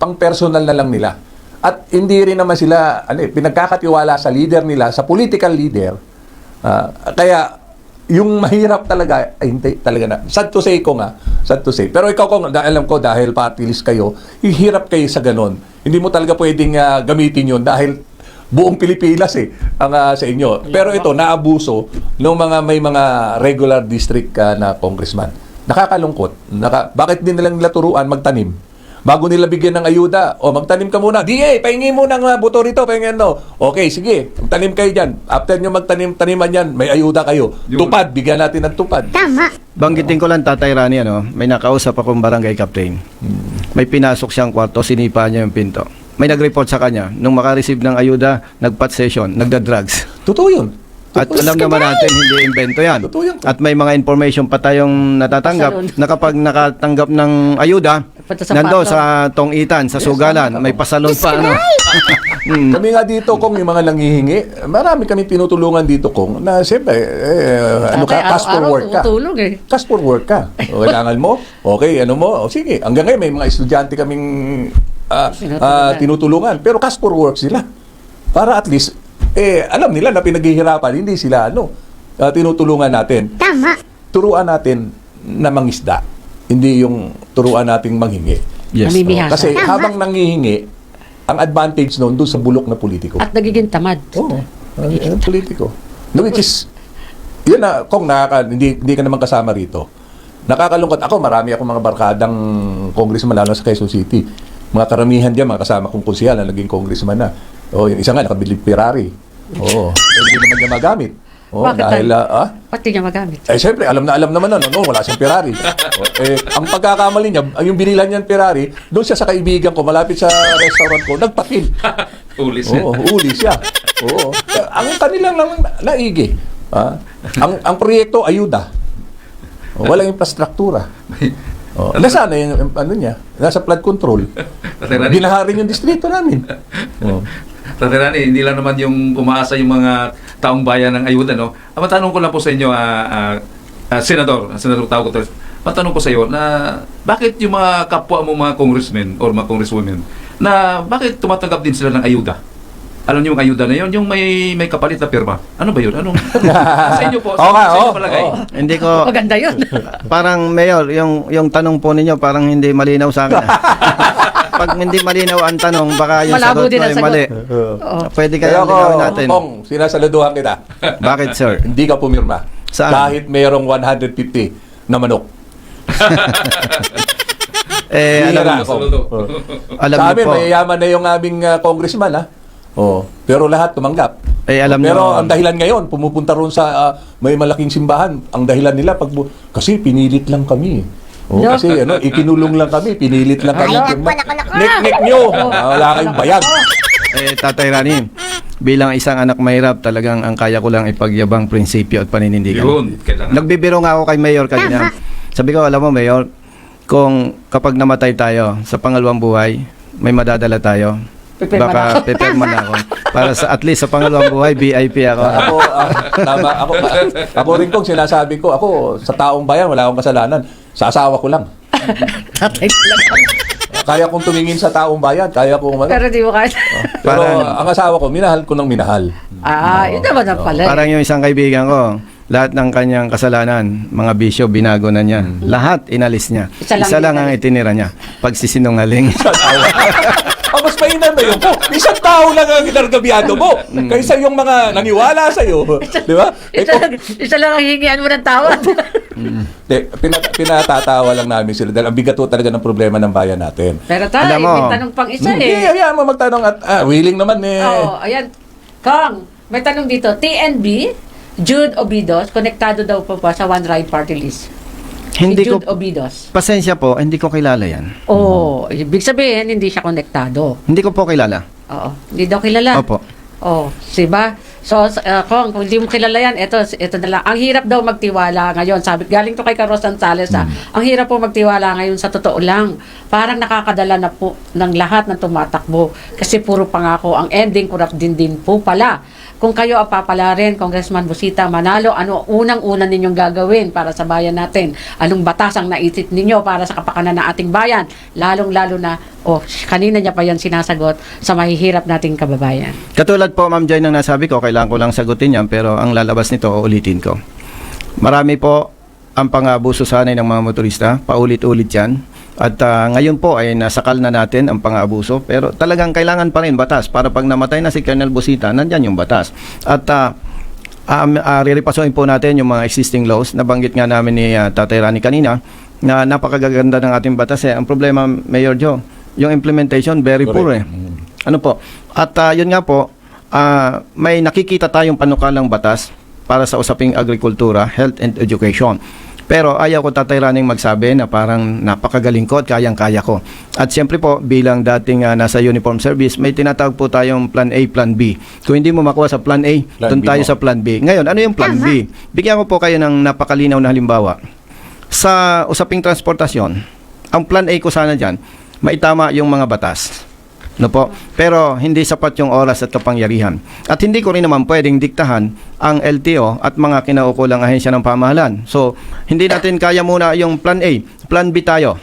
pang-personal na lang nila. At hindi rin naman sila pinagkakatiwala sa leader nila, sa political leader. Kaya yung mahirap talaga, hindi talaga na. Sad to say ko nga, sad to say. Pero ikaw kung alam ko dahil party list kayo, hirap kayo sa ganon. Hindi mo talaga pwedeng gamitin yun dahil buong Pilipinas ang sa inyo. Pero ito, naabuso ng may mga regular district na congressman. Nakakalungkot. Bakit din nila turuan magtanim? Bago nila bigyan ng ayuda, magtanim ka muna. Pahingi mo ng buto rito, pahingin no. Okay, sige, magtanim kayo dyan. After nyo magtanim-taniman yan, may ayuda kayo. Tupad, bigyan natin ng tupad. Banggitin ko lang, Tatay Rani, may nakausap akong barangay captain. May pinasok siyang kwarto, sinipa niya yung pinto. May nag-report sa kanya, nung makareceive ng ayuda, nag-pot session, nagda-drugs. Totoo yun. At alam naman natin, hindi invento yan. Totoo yan. At may mga information pa tayong natatanggap Pasalon. na kapag nakatanggap ng ayuda, Punta sa nando pato. sa tongitan, sa sugalan, may pasalon pa. Ano. Kami nga dito kung yung mga nanghihingi, marami kami tinutulungan dito kung na siyempre, ano ka, Tatay, cash for araw-araw work ka. tumutulong eh. Cash for work ka. O, kailangan mo, okay, ano mo, o, sige. Hanggang ngayon, may mga estudyante kaming tinutulungan. Pero cash for work sila. Para at least, alam nila na pinaghihirapan, hindi sila, tinutulungan natin. Tama. Turuan natin na mangisda. Hindi yung turuan nating manghingi. Yes. Namimihasa. Kasi habang nanghihingi, ang advantage noon doon sa bulok na politiko. At nagiging tamad. Oo. Politiko. No, which is, yun na, kung hindi ka naman kasama rito. Nakakalungkot. Ako, marami akong mga barkadang congressman, lalo sa Quezon City. Mga karamihan dyan, mga kasama kong konsyal na naging congressman na. O, yung isa nga, nakabili Ferrari. Oo. Hindi naman niya magamit. Oo, Bakit dahil, Ba't di niya magamit? siyempre, alam na naman nun, wala siyang Ferrari. Ang pagkakamali niya, yung binilan niyang Ferrari, doon siya sa kaibigan ko, malapit sa restaurant ko, nagpatil. Uli siya. Oo, uli siya. Oo. Ang kanilang lang naigi. Ang proyekto, ayuda. Walang infrastruktura. Nasaan na yung ano niya? Nasa flood control. Binaharin yung distrito namin. Tatay Rani, hindi lang naman yung umaasa yung mga taong bayan ng ayuda, no? Matanong ko lang po sa inyo, Senador Tao Coteles, matanong ko sa iyo na bakit yung mga kapwa mo mga congressmen or mga congresswomen na bakit tumatanggap din sila ng ayuda? Alam niyo yung ayuda na yun, yung may kapalit na pirma. Ano ba yun? Anong sa inyo po? Oo nga, Sa inyo oo. palagay? Oo. Hindi ko, Maganda yun. parang Mayor, yung tanong po ninyo parang hindi malinaw sa akin. Pag hindi malinaw ang tanong, baka yung Malabo sagot din ko ang ay sagot. mali. Oo. Pwede Kaya kaya ako, linawin natin. Kong, sinasaluduhan kita. Bakit, sir? Hindi ka pumirma. Saan? Kahit mayroong 150 na manok. Alam Bihira mo, ako. Saludo. alam Sa niyo amin, po, mayayaman na yung aming congressman, ha? Pero lahat tumanggap. alam Pero niyo, ang dahilan ngayon, pumupunta roon sa may malaking simbahan. Ang dahilan nila, kasi pinilit lang kami. No. Kasi ikinulong lang kami, pinilit lang kami. Ay, naku. Nek nyo! Wala kayong bayag. Tatay Rani, bilang isang anak mahirap, talagang ang kaya ko lang ipagyabang prinsipyo at paninindigan. Yun, kailangan. Nagbibiro nga ako kay Mayor kanina. Sabi ko, alam mo Mayor, kung kapag namatay tayo sa pangalawang buhay, may madadala tayo. Pipirma na Baka ako. pipirma na ako. Para sa at least sa pangalawang buhay, VIP ako. Tama, ako rin kong sinasabi ko, ako sa taong bayan, wala akong kasalanan. Sa asawa ko lang. Tatay lang. Kaya kong tumingin sa taong bayan, kaya kong Pero di mo kaya. Pero Parang- ang asawa ko, minahal ko ng minahal. Yun naman ang pala. Parang yung isang kaibigan ko, lahat ng kanyang kasalanan, mga bisyo, binago na niya. Lahat inalis niya. Isa lang ang inalis. itinira niya. Pagsisinungaling. Mas mainam na yun. Isang tao lang ang ginargabyado mo. Kaysa yung mga naniwala sa'yo. Di ba? Isa lang ang hingian mo ng tawad. Pinatatawa lang namin sila dahil ang bigat po talaga ng problema ng bayan natin. Pero tayo, Alam mo. may tanong pang isa Hindi, eh. hayaan mo magtanong at willing naman eh. Oo, ayan. Kong, may tanong dito. TNB, Jude Obidos, konektado daw po pa sa One Ride Party List. Hindi Si ko, Jude Obidos. pasensya po, hindi ko kilala yan. Oo, ibig sabihin, hindi siya konektado. Hindi ko po kilala. Oo, hindi daw kilala. Opo. Oh, diba? So, Kong, kung hindi mo kilala yan, ito na lang. Ang hirap daw magtiwala ngayon. Sabi, galing to kay Carlos Gonzales, ang hirap po magtiwala ngayon sa totoo lang. Parang nakakadala na po ng lahat ng tumatakbo. Kasi puro pangako. Ang ending, kurap din po pala. Kung kayo ang papalarin, Congressman Busita Manalo, ano unang-una ninyong gagawin para sa bayan natin? Anong batas ang naisip ninyo para sa kapakanan ng ating bayan? Lalong-lalo na, kanina niya pa yan sinasagot, sa mahihirap nating kababayan. Katulad po, Ma'am Joy, nang nasabi ko, kailangan ko lang sagutin yan, pero ang lalabas nito, uulitin ko. Marami po ang pang-abuso sanay ng mga motorista, paulit-ulit yan. At ngayon po ay nasakal na natin ang pang-abuso, pero talagang kailangan pa rin batas para pag namatay na si Colonel Busita, nandyan yung batas. At riripasuin po natin yung mga existing laws. Nabanggit nga namin ni Tatay Rani kanina na napakagaganda ng ating batas. Ang problema, Mayor Joe, yung implementation very poor eh. Ano po? At yun nga po, may nakikita tayong panukalang batas para sa usaping agrikultura, health and education. Pero ayaw ko, Tatay Raning, magsabi na parang napakagaling ko at kayang-kaya ko. At siyempre po, bilang dating nasa uniform service, may tinatawag po tayong plan A, plan B. Kung hindi mo makuha sa plan A, Plan doon B tayo mo. sa plan B. Ngayon, ano yung plan B? Bigyan ko po kayo ng napakalinaw na halimbawa. Sa usaping transportasyon, ang plan A ko sana dyan, maitama yung mga batas. No po? Pero hindi sapat yung oras at kapangyarihan. At hindi ko rin naman pwedeng diktahan ang LTO at mga kinaukulang ahensya ng pamahalaan. So, hindi natin kaya muna yung plan A. Plan B tayo.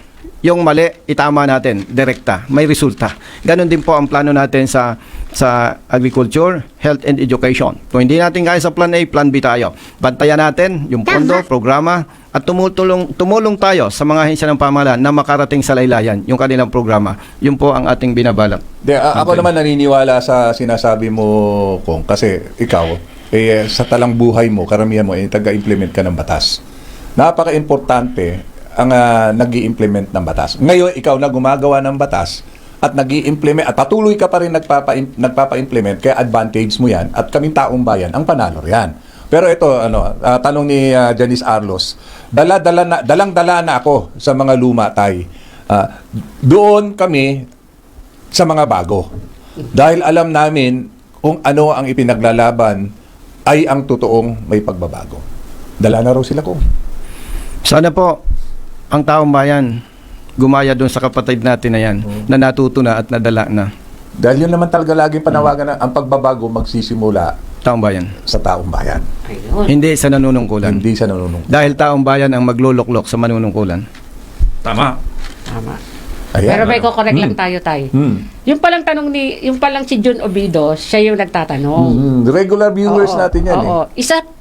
Yung mali, itama natin, direkta, may resulta. Ganon din po ang plano natin sa agriculture, health and education. Kung hindi natin kaya sa plan A, plan B tayo. Bantayan natin yung pondo, programa, at tumulong tayo sa mga ahensya ng pamahalaan na makarating sa laylayan yung kanilang programa. Yun po ang ating binabalak. Ako naman naniniwala sa sinasabi mo, Kong, kasi ikaw, sa talang buhay mo, karamihan mo, taga-implement ka ng batas. Napaka-importante ang nag-i-implement ng batas. Ngayon, ikaw na gumagawa ng batas at nag-i-implement at patuloy ka pa rin nagpapa-implement, kaya advantage mo yan at kaming taong bayan ang panalo riyan. Pero ito, tanong ni Janice Arlos, dalang-dala na ako sa mga luma, Tay. Doon kami sa mga bago. Dahil alam namin kung ano ang ipinaglalaban ay ang totoong may pagbabago. Dala na raw sila, Kong. Sana po ang taong bayan gumaya doon sa kapatid natin na yan, na natuto na at nadala na. Dahil yun naman talaga laging panawagan na ang pagbabago magsisimula Taong bayan. sa taong bayan. Ayun. Hindi sa nanunungkulan. Hindi sa nanunong. Dahil taong bayan ang magluluklok sa manunungkulan. Tama. Tama. Ayan. Pero may ko-correct lang tayo, Tay. Yung palang si Jun Obido, siya yung nagtatanong. Regular viewers Oo, natin yan oo.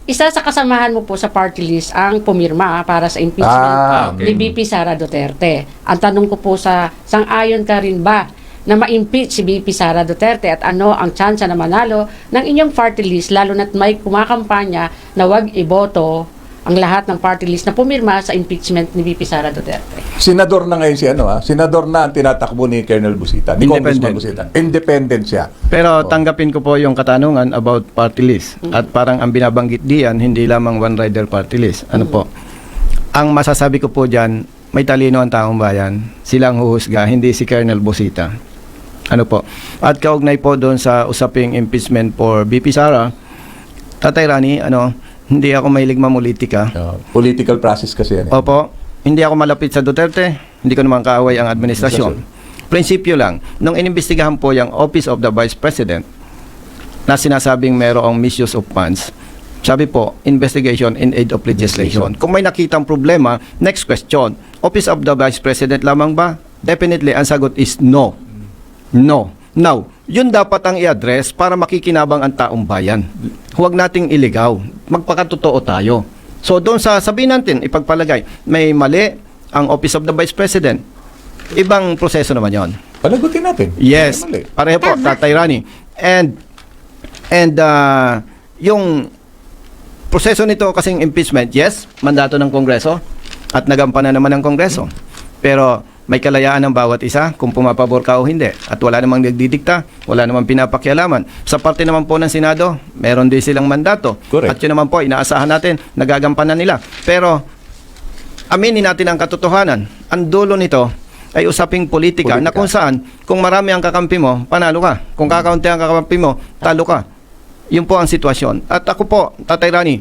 Isa sa kasamahan mo po sa party list ang pumirma para sa impeachment Okay. ni VP Sara Duterte. Ang tanong ko po sang-ayon ka rin ba na ma-impeach si VP Sara Duterte at ano ang tsansa na manalo ng inyong party list, lalo na't may kumakampanya na wag iboto ang lahat ng party list na pumirma sa impeachment ni VP Sara Duterte. Senador na ngayon si senador na ang tinatakbo ni Colonel Busita, ni Congressman Busita. Independent siya. Pero tanggapin ko po yung katanungan about party list. At parang ang binabanggit diyan, hindi lamang one-rider party list. Ano po? Ang masasabi ko po dyan, may talino ang taong bayan. Silang huhusga, hindi si Colonel Busita. Ano po? At kaugnay po doon sa usaping impeachment for VP Sara, Tatay Rani, hindi ako mahilig mamulitika. Political process kasi yan. Opo, hindi ako malapit sa Duterte, hindi ko naman kaaway ang administrasyon. Prinsipyo lang, nung inimbestigahan po yung Office of the Vice President na sinasabing merong misuse of funds, sabi po, investigation in aid of legislation. Kung may nakitang problema, next question, Office of the Vice President lamang ba? Definitely, ang sagot is no. No. Now, yun dapat ang i-address para makikinabang ang taong bayan. Huwag nating iligaw. Magpakatotoo tayo. So, doon sabihin natin, ipagpalagay, may mali ang Office of the Vice President. Ibang proseso naman yon. Panagutin natin. Yes. Mali. Pareho po, Tatay Rani. And yung proseso nito kasing impeachment, yes, mandato ng Kongreso at nagampanan naman ng Kongreso. Pero may kalayaan ng bawat isa kung pumapabor ka o hindi. At wala namang nagdidikta, wala namang pinapakialaman. Sa parte naman po ng Senado, meron din silang mandato. Correct. At yun naman po, inaasahan natin, nagagampanan nila. Pero, aminin natin ang katotohanan. Ang dulo nito ay usaping politika na kung saan, kung marami ang kakampi mo, panalo ka. Kung kakaunti ang kakampi mo, talo ka. Yun po ang sitwasyon. At ako po, Tatay Rani,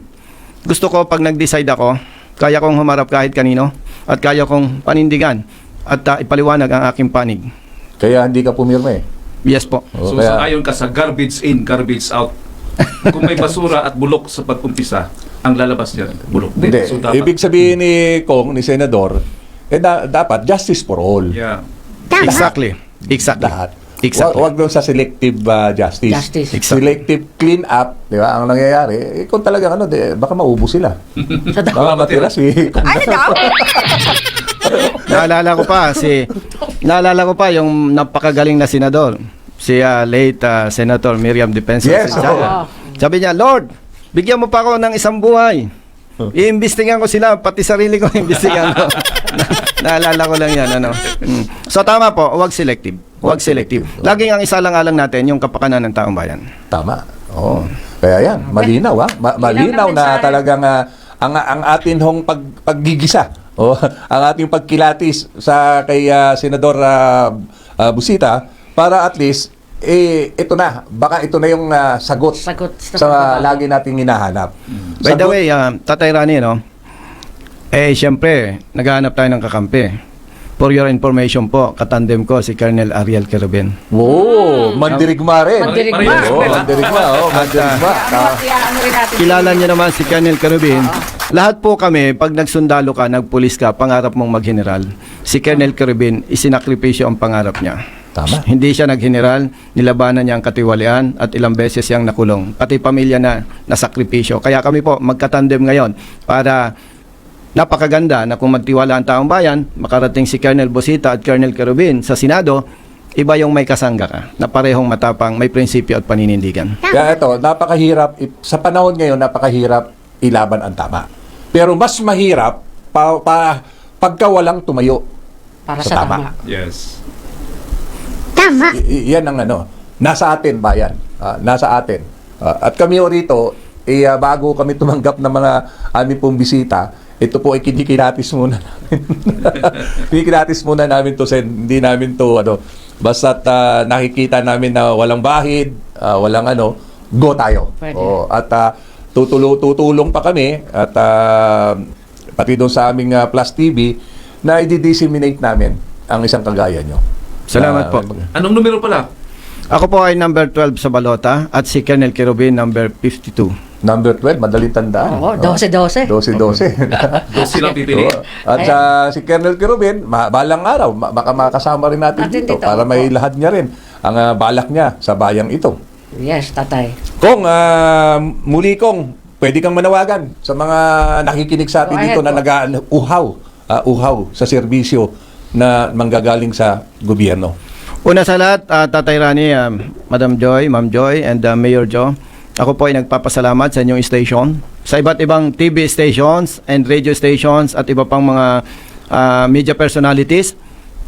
gusto ko pag nag-decide ako, kaya kong humarap kahit kanino, at kaya kong panindigan, at ipaliwanag ang aking panig. Kaya hindi ka pumirma eh. Yes po. So Kaya, ayon ka sa garbage in, garbage out. Kung may basura at bulok sa pag-umpisa, ang lalabas niyan, bulok din. hindi. So dapat, Ibig sabihin ni Kong, ni Senador, dapat justice for all. yeah. Exactly. Exactly. Lahat. Exactly. Wag doon sa selective justice. Justice. Exactly. Selective clean up, di ba? Ang nangyayari, kung talagang baka maubos sila. Baka matira si Naalala ko pa yung napakagaling na senador, si late Senator Miriam Defensa. Yes, oo. Sabi niya, Lord, bigyan mo pa ako ng isang buhay. Iimbestigan ko sila, pati sarili ko iimbestigan ko. Naalala ko lang yan. So tama po, huwag selective. Huwag selective. Laging ang isa lang alang natin, yung kapakanan ng taong bayan. Tama. Oo. Kaya yan, malinaw malinaw Ilang na mensahe. talagang ang atin hong paggigisa, ang ating pagkilatis sa kay Senador Busita para at least ito na, baka ito na yung sagot Sagot sa sa pagbabago. lagi nating hinahanap. By the way, Tatay Rani, no? Siyempre, naghahanap tayo ng kakampi. For your information po, katandem ko si Colonel Ariel Querubin. Wow, mandirigma rin. Mandirigma. Mandirigma, mandirigma. Ano rin natin. Kilala niyo naman si Colonel Querubin. Lahat po kami, pag nagsundalo ka, nagpulis ka, pangarap mong mag-general. Si Colonel Querubin, isinakripisyo ang pangarap niya. Tama. Hindi siya nag-general, nilabanan niya ang katiwalian at ilang beses siyang nakulong. Pati pamilya na nasakripisyo. Kaya kami po, magkatandem ngayon para napakaganda na kung magtiwala ang taong bayan, makarating si Colonel Busita at Colonel Querubin sa Senado, iba yung may kasangga ka, na parehong matapang, may prinsipyo at paninindigan. Kaya ito, napakahirap, sa panahon ngayon, napakahirap ilaban ang tama. Pero mas mahirap pagka walang tumayo Para sa sa tama. tama. Yes. Yan ang nasa atin bayan, nasa atin. At kami rito, bago kami tumanggap ng mga aming pong bisita, ito po ay kinikinatis muna namin. Kinikinatis muna namin to, Sen. Hindi namin to, basta't nakikita namin na walang bahid, walang go tayo. Pwede. At tutulong pa kami, at pati doon sa aming Plus TV, na i-disseminate namin ang isang kagaya nyo. Salamat po. Anong numero pala? Ako po ay number 12 sa balota at si Colonel Querubin number 52. Number 12, madaling tandaan. Oo, 12-12. 12-12. Dosi lang pipili. At si Colonel Querubin, balang araw, baka makasama rin natin dito para may lahat niya rin ang balak niya sa bayang ito. Yes, tatay. Kung muli kong pwede kang manawagan sa mga nakikinig sa atin Go dito ahead na nag-uhaw sa serbisyo na manggagaling sa gobyerno. Una sa lahat, Tatay Rani, Madam Joy, Ma'am Joy, and Mayor Joe, ako po ay nagpapasalamat sa inyong station, sa iba't ibang TV stations and radio stations at iba pang mga media personalities.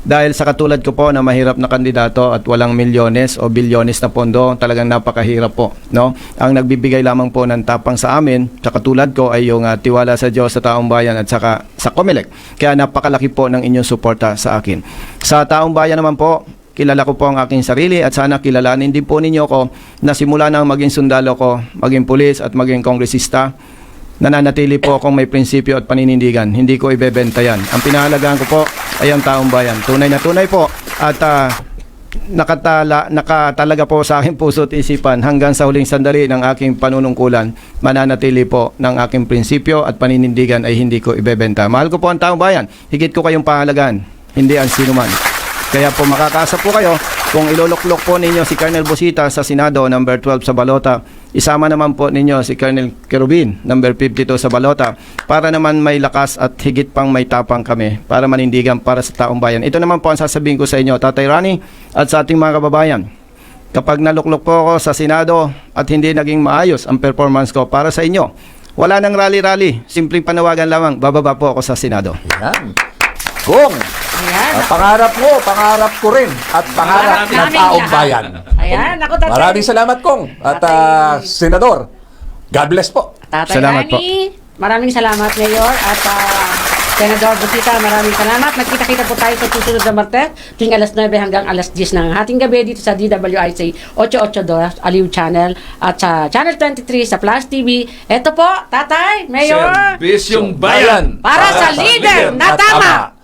Dahil sa katulad ko po na mahirap na kandidato at walang milyones o bilyones na pondo, talagang napakahirap po. No? Ang nagbibigay lamang po ng tapang sa amin, sa katulad ko, ay yung tiwala sa Diyos, sa taong bayan at saka sa COMELEC. Kaya napakalaki po ng inyong suporta sa akin. Sa taong bayan naman po, kilala ko po ang aking sarili at sana kilalanin din po ninyo ko na simula nang maging sundalo ko, maging pulis at maging kongresista, nananatili po akong may prinsipyo at paninindigan. Hindi ko ibebenta yan. Ang pinahalagaan ko po ay ang taong bayan. Tunay na tunay po at nakatalaga po sa aking puso at isipan hanggang sa huling sandali ng aking panunungkulan, mananatili po ng aking prinsipyo at paninindigan ay hindi ko ibebenta. Mahal ko po ang taong bayan. Higit ko kayong pahalagaan, hindi ang sinuman. Kaya po makakaasa po kayo kung iluluklok po ninyo si Colonel Busita sa Senado, number 12 sa balota. Isama naman po ninyo si Colonel Querubin, number 52 sa balota, para naman may lakas at higit pang may tapang kami para manindigan para sa taong bayan. Ito naman po ang sasabihin ko sa inyo, Tatay Rani, at sa ating mga kababayan. Kapag naluklok po ako sa Senado at hindi naging maayos ang performance ko para sa inyo, wala nang rally-rally, simpleng panawagan lamang, bababa po ako sa Senado. Yan. Kung Ayan. pangarap mo, pangarap ko rin, at pangarap ng Naming taong lahat. bayan. Ayan, ako tatay. Maraming salamat, Kong. At Senador, God bless po. Tatay Salamat Rani, maraming salamat, Mayor. At Senador Busita, maraming salamat. Nagkita-kita po tayo sa susunod na Martes, tuwing alas 9 hanggang alas 10 ng hating gabi dito sa DWIC 882 Aliw Channel at sa Channel 23 sa Plus TV. Ito po, Tatay, Mayor, Serbisyong bayan. para sa leader na tama.